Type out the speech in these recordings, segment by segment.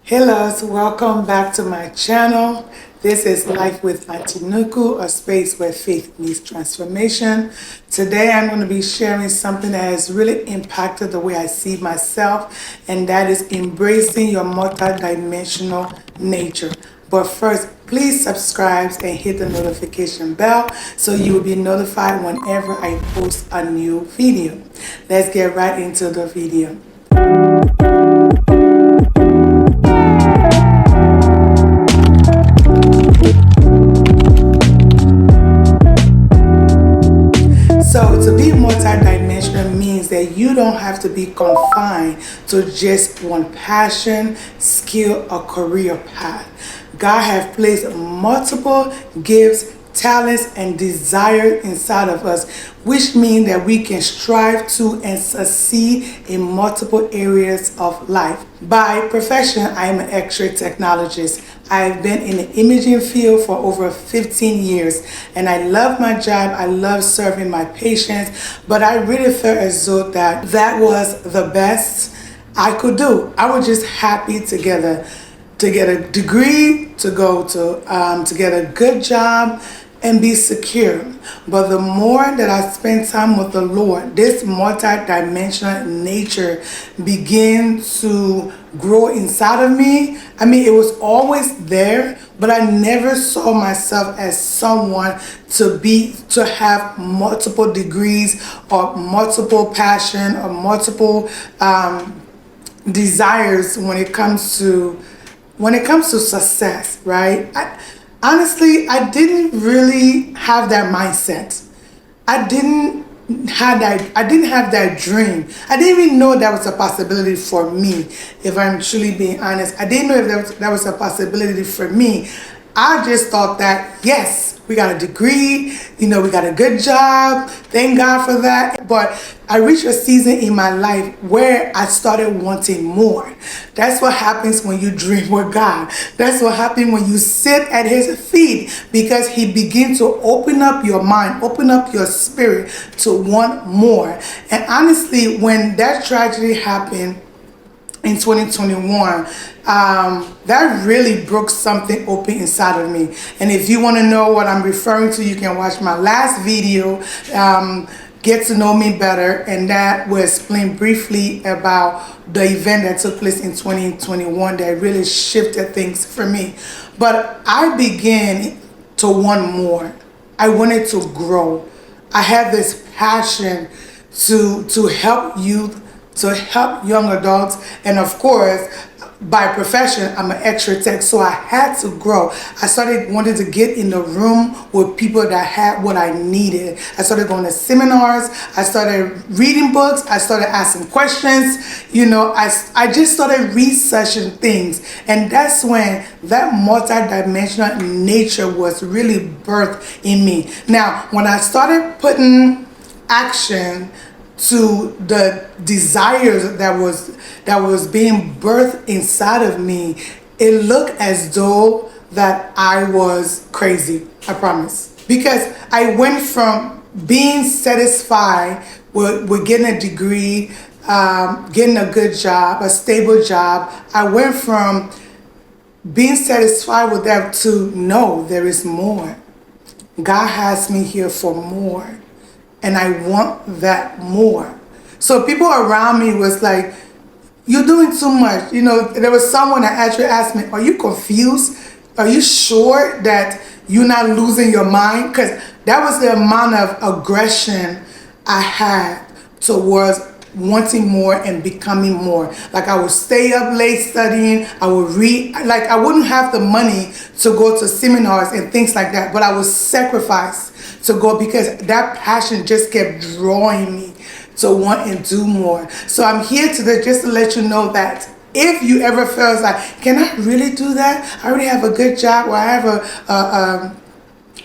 Hello, welcome back to my channel. This is Life with Auntie Nuku, a space where faith meets transformation. Today I'm going to be sharing something that has really impacted the way I see myself, and that is embracing your multidimensional nature. But first, please subscribe and hit the notification bell so you will be notified whenever I post a new video. Let's get right into the video. So to be multidimensional means that you don't have to be confined to just one passion, skill, or career path. God has placed multiple gifts, talents, and desires inside of us, which means that we can strive to and succeed in multiple areas of life. By profession, I am an X-ray technologist. I've been in the imaging field for over 15 years, and I love my job. I love serving my patients, but I really felt as though that was the best I could do. I was just happy to get a degree, to get a good job, and be secure. But the more that I spend time with the Lord, this multidimensional nature began to grow inside of me. I mean, it was always there, but I never saw myself as someone to have multiple degrees or multiple passion or multiple desires when it comes to success, right? Honestly, I didn't really have that mindset. I didn't have that dream. I didn't even know that was a possibility for me. If I'm truly being honest, I didn't know if that was a possibility for me. I just thought that, yes, we got a degree, we got a good job, thank God for that. But I reached a season in my life where I started wanting more. That's what happens when you dream with God. That's what happens when you sit at His feet, because He begins to open up your mind, open up your spirit to want more. And honestly, when that tragedy happened in 2021, that really broke something open inside of me. And if you want to know what I'm referring to, you can watch my last video, Get to Know Me Better, and that will explain briefly about the event that took place in 2021 that really shifted things for me. But I began to want more. I wanted to grow. I had this passion to help youth, to help young adults, and of course, by profession, I'm an X-ray tech, so I had to grow. I started wanting to get in the room with people that had what I needed. I started going to seminars. I started reading books. I started asking questions. I just started researching things, and that's when that multidimensional nature was really birthed in me. Now, when I started putting action to the desires that was being birthed inside of me, it looked as though that I was crazy, I promise. Because I went from being satisfied with getting a degree, getting a good job, a stable job. I went from being satisfied with that to, no, there is more. God has me here for more. And I want that more. So people around me was like, you're doing too much. There was someone that actually asked me, are you confused? Are you sure that you're not losing your mind? Because that was the amount of aggression I had towards wanting more and becoming more. Like, I would stay up late studying, I would read, like I wouldn't have the money to go to seminars and things like that, but I would sacrifice to go because that passion just kept drawing me to want and do more. So I'm here today just to let you know that if you ever feel like, can I really do that? I already have a good job, or I have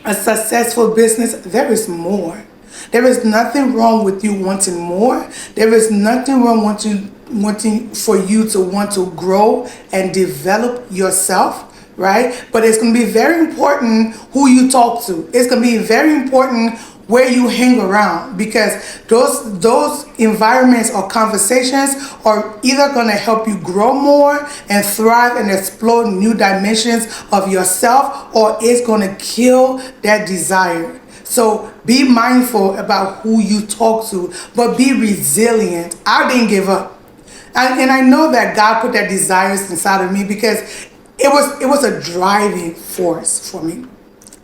a successful business. There is more. There is nothing wrong with you wanting more. There is nothing wrong wanting for you to want to grow and develop yourself, right? But it's going to be very important who you talk to. It's going to be very important where you hang around, because those environments or conversations are either going to help you grow more and thrive and explore new dimensions of yourself, or it's going to kill that desire. So be mindful about who you talk to, but be resilient. I didn't give up. And I know that God put that desires inside of me, because it was a driving force for me.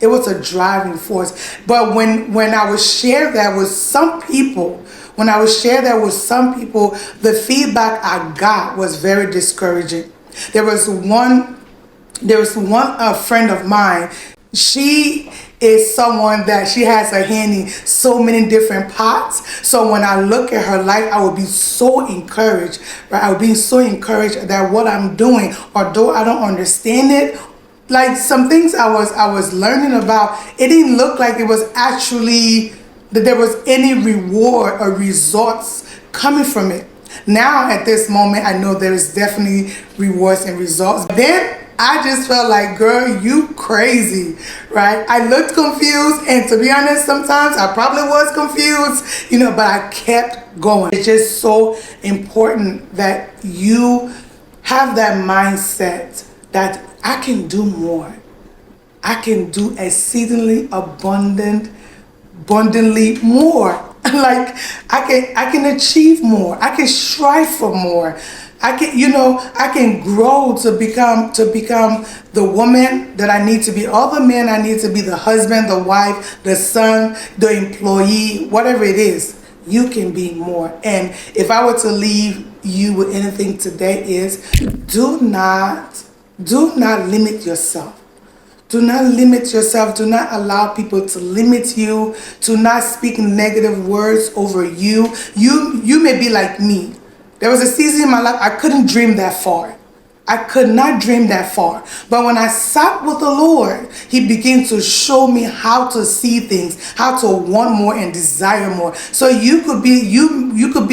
It was a driving force. But when I was shared that with some people, the feedback I got was very discouraging. There was one friend of mine. She is someone that she has her hand in so many different pots. So when I look at her life, I would be so encouraged, right? I would be so encouraged that what I'm doing, although I don't understand it, like some things I was learning about, it didn't look like it was actually that there was any reward or results coming from it. Now at this moment, I know there is definitely rewards and results. Then I just felt like, girl, you crazy, right? I looked confused, and to be honest, sometimes I probably was confused, but I kept going. It's just so important that you have that mindset that I can do more. I can do exceedingly abundantly more. Like I can achieve more. I can strive for more. I can grow to become the woman that I need to be, all the men I need to be, the husband, the wife, the son, the employee, whatever it is. You can be more. And if I were to leave you with anything today, is do not limit yourself. Do not limit yourself. Do not allow people to limit you. Do not speak negative words over you. You may be like me. There was a season in my life I couldn't dream that far. I could not dream that far. But when I sat with the Lord, He began to show me how to see things, how to want more and desire more. So you could be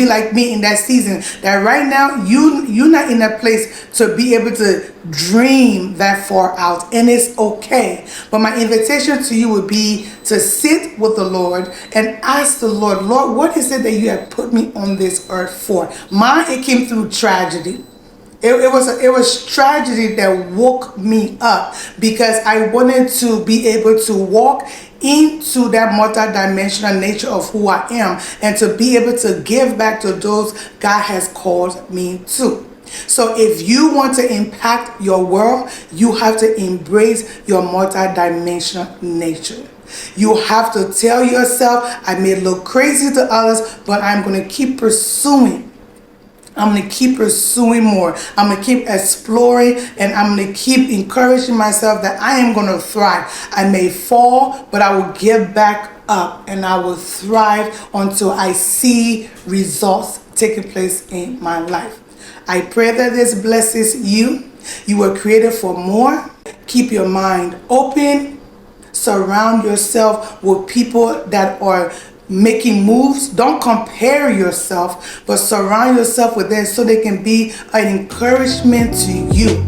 like me in that season, that right now you're not in a place to be able to dream that far out, and it's okay. But my invitation to you would be to sit with the Lord and ask the Lord, what is it that you have put me on this earth for? Mine, it came through tragedy. It was tragedy that woke me up, because I wanted to be able to walk into that multidimensional nature of who I am, and to be able to give back to those God has called me to. So if you want to impact your world, you have to embrace your multidimensional nature. You have to tell yourself, I may look crazy to others, but I'm going to keep pursuing. I'm going to keep pursuing more. I'm going to keep exploring, and I'm going to keep encouraging myself that I am going to thrive. I may fall, but I will get back up, and I will thrive until I see results taking place in my life. I pray that this blesses you. You were created for more. Keep your mind open. Surround yourself with people that are making moves. Don't compare yourself, but surround yourself with them so they can be an encouragement to you.